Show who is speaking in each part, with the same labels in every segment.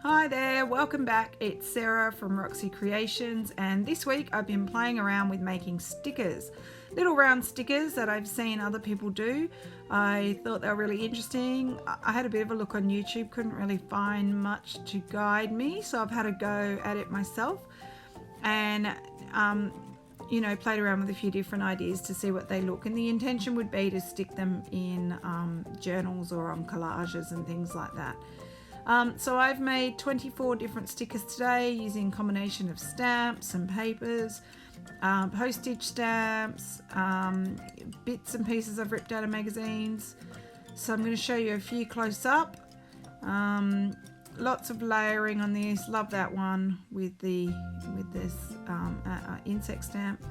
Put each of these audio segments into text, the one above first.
Speaker 1: Hi there, welcome back. It's Sarah from Roxy Creations, and this week I've been playing around with making stickers. Little round stickers that I've seen other people do. I thought they were really interesting. I had a bit of a look on YouTube, couldn't really find much to guide me, so I've had a go at it myself and played around with a few different ideas to see what they look, and the intention would be to stick them in journals or on collages and things like that. So I've made 24 different stickers today using a combination of stamps and papers, postage stamps, bits and pieces I've ripped out of magazines. So I'm going to show you a few close up. Lots of layering on this. Love that one with this insect stamp.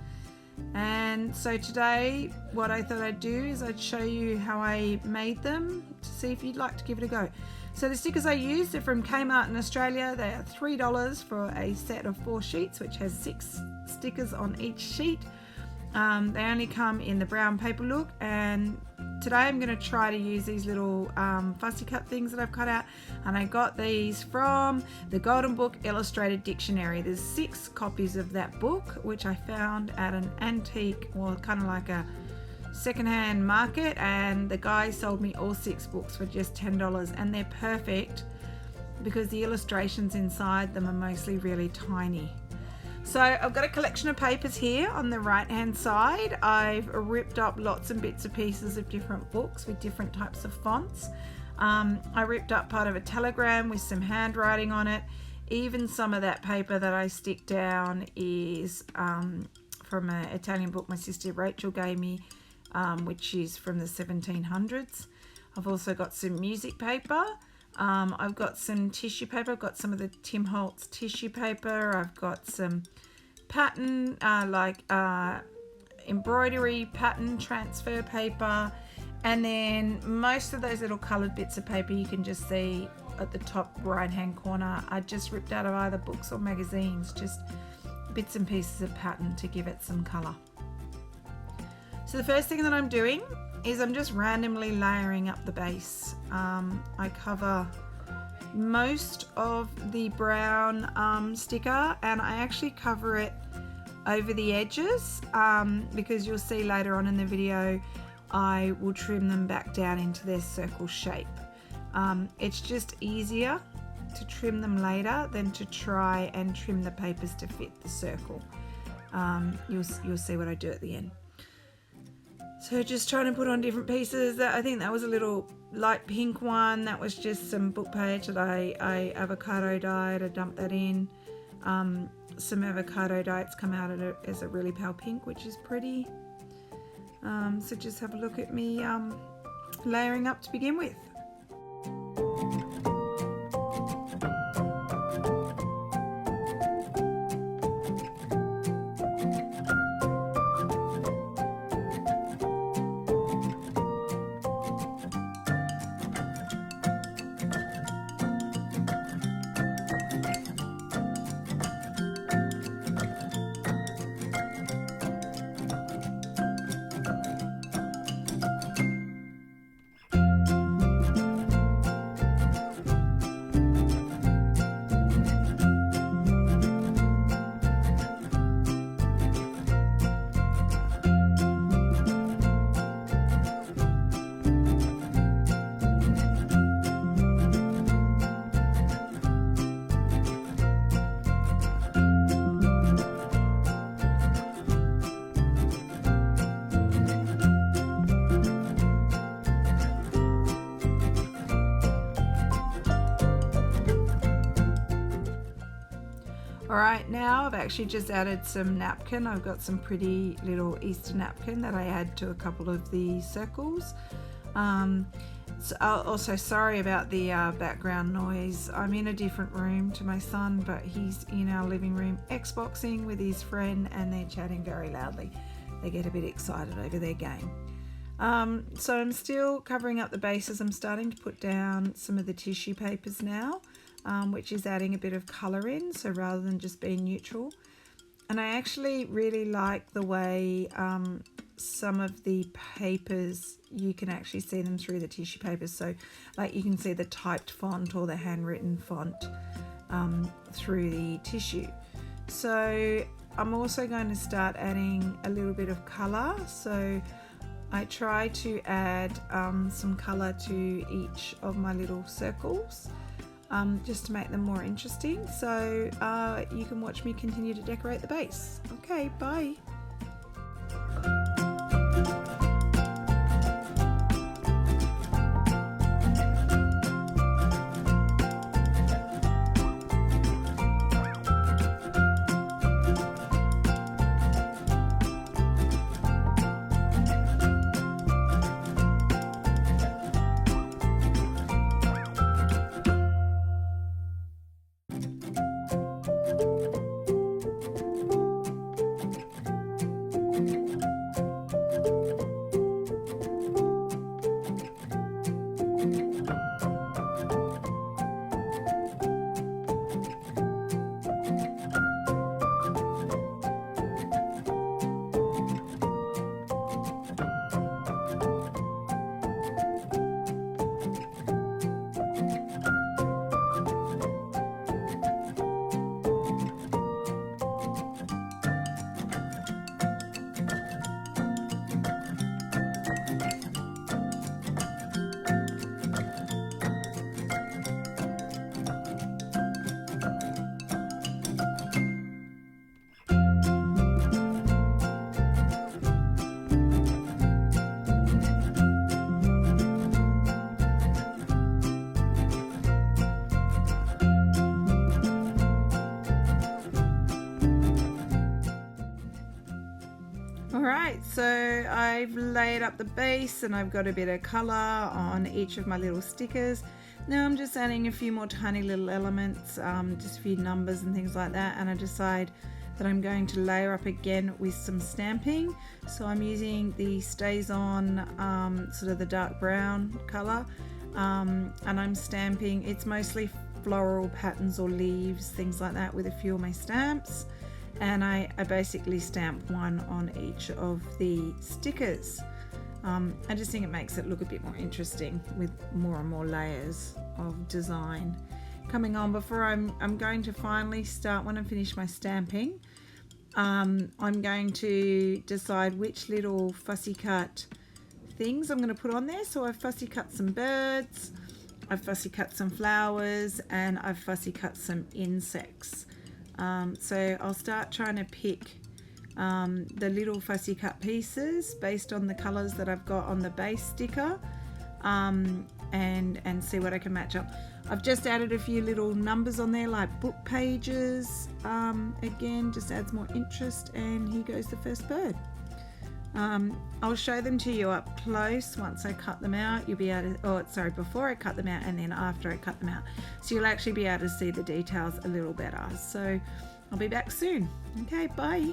Speaker 1: And so today what I thought I'd do is I'd show you how I made them to see if you'd like to give it a go. So the stickers I used are from Kmart in Australia. They are $3 for a set of 4 sheets, which has 6 stickers on each sheet. They only come in the brown paper look, and today I'm going to try to use these little fussy cut things that I've cut out, and I got these from the Golden Book Illustrated Dictionary. There's 6 copies of that book, which I found at an antique, or kind of like a secondhand market, and the guy sold me all 6 books for just $10, and they're perfect because the illustrations inside them are mostly really tiny. So I've got a collection of papers here on the right hand side. I've ripped up lots and bits and pieces of different books with different types of fonts. I ripped up part of a telegram with some handwriting on it. Even some of that paper that I stick down is from an Italian book my sister Rachel gave me, which is from the 1700s. I've also got some music paper. I've got some tissue paper. I've got some of the Tim Holtz tissue paper. I've got some pattern, embroidery pattern transfer paper. And then most of those little coloured bits of paper you can just see at the top right hand corner are just ripped out of either books or magazines, just bits and pieces of pattern to give it some colour. So the first thing that I'm doing is I'm just randomly layering up the base. I cover most of the brown sticker, and I actually cover it over the edges because you'll see later on in the video I will trim them back down into their circle shape. It's just easier to trim them later than to try and trim the papers to fit the circle. You'll see what I do at the end. So just trying to put on different pieces. I think that was a little light pink one. That was just some book page that I avocado dyed. I dumped that in. Some avocado dye. It's come out as a really pale pink, which is pretty. So just have a look at me layering up to begin with. Alright, now I've actually just added some napkin. I've got some pretty little Easter napkin that I add to a couple of the circles. So also sorry about the background noise. I'm in a different room to my son, but he's in our living room Xboxing with his friend, and they're chatting very loudly. They get a bit excited over their game. So I'm still covering up the bases. I'm starting to put down some of the tissue papers now. Which is adding a bit of colour in, so rather than just being neutral. And I actually really like the way some of the papers, you can actually see them through the tissue papers. So like you can see the typed font or the handwritten font through the tissue. So I'm also going to start adding a little bit of colour. So I try to add some colour to each of my little circles, just to make them more interesting. So you can watch me continue to decorate the base. Okay, bye. Alright, so I've laid up the base and I've got a bit of colour on each of my little stickers. Now I'm just adding a few more tiny little elements, just a few numbers and things like that, and I decide that I'm going to layer up again with some stamping. So I'm using the Stays On, sort of the dark brown colour, and I'm stamping. It's mostly floral patterns or leaves, things like that, with a few of my stamps. And I basically stamp one on each of the stickers. I just think it makes it look a bit more interesting with more and more layers of design coming on. Before I'm going to finally start, when I finish my stamping, I'm going to decide which little fussy cut things I'm going to put on there. So I've fussy cut some birds, I've fussy cut some flowers, and I've fussy cut some insects. So I'll start trying to pick the little fussy cut pieces based on the colours that I've got on the base sticker, and see what I can match up. I've just added a few little numbers on there, like book pages. Again, just adds more interest. And here goes the first bird. I'll show them to you up close once I cut them out. You'll be able to, before I cut them out and then after I cut them out. So you'll actually be able to see the details a little better. So I'll be back soon. Okay, bye.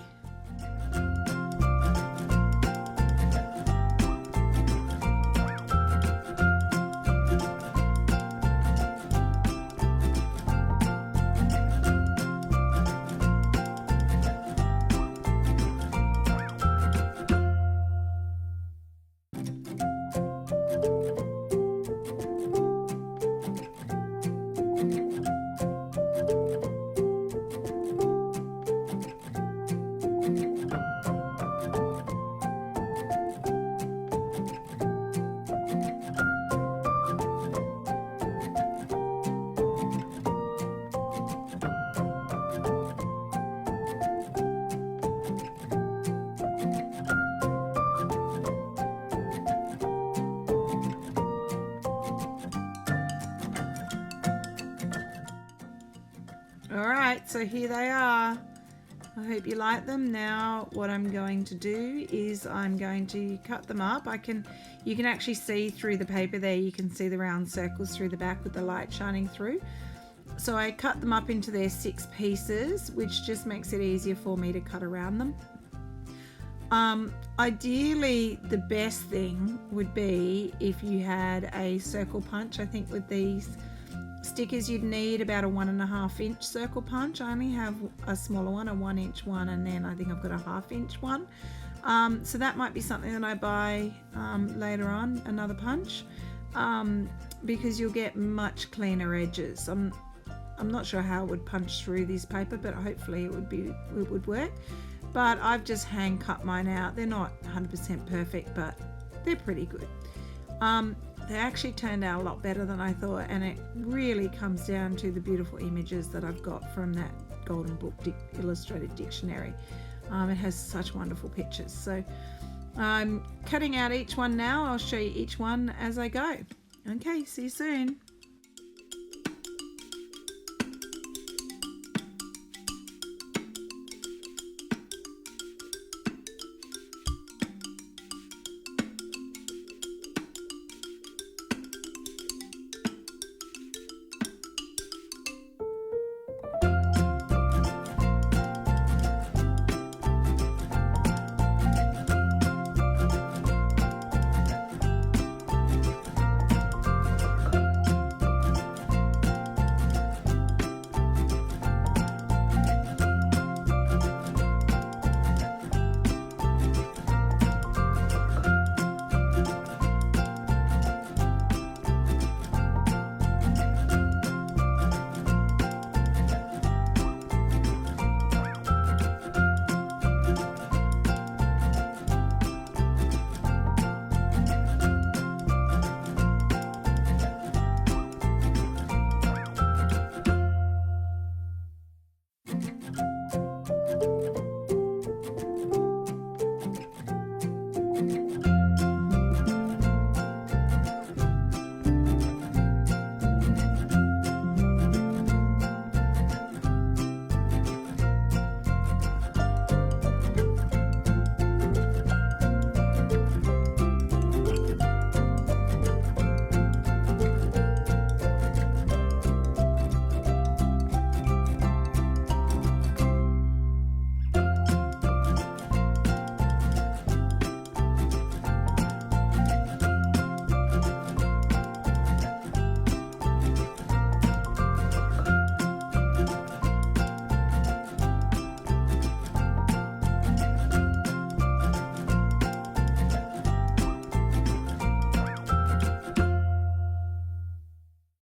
Speaker 1: Alright, so here they are. I hope you like them. Now what I'm going to do is I'm going to cut them up. You can actually see through the paper there, you can see the round circles through the back with the light shining through. So I cut them up into their 6 pieces, which just makes it easier for me to cut around them. Ideally, the best thing would be if you had a circle punch. I think with these stickers you'd need about a 1.5 inch circle punch. I only have a smaller one, a 1 inch one, and then I think I've got a 1/2 inch one. So that might be something that I buy later on, another punch, because you'll get much cleaner edges. I'm not sure how it would punch through this paper, but hopefully it would work. But I've just hand cut mine out. They're not 100% perfect, but they're pretty good. They actually turned out a lot better than I thought, and it really comes down to the beautiful images that I've got from that Golden Book Illustrated Dictionary. It has such wonderful pictures. So I'm cutting out each one now. I'll show you each one as I go. Okay, see you soon.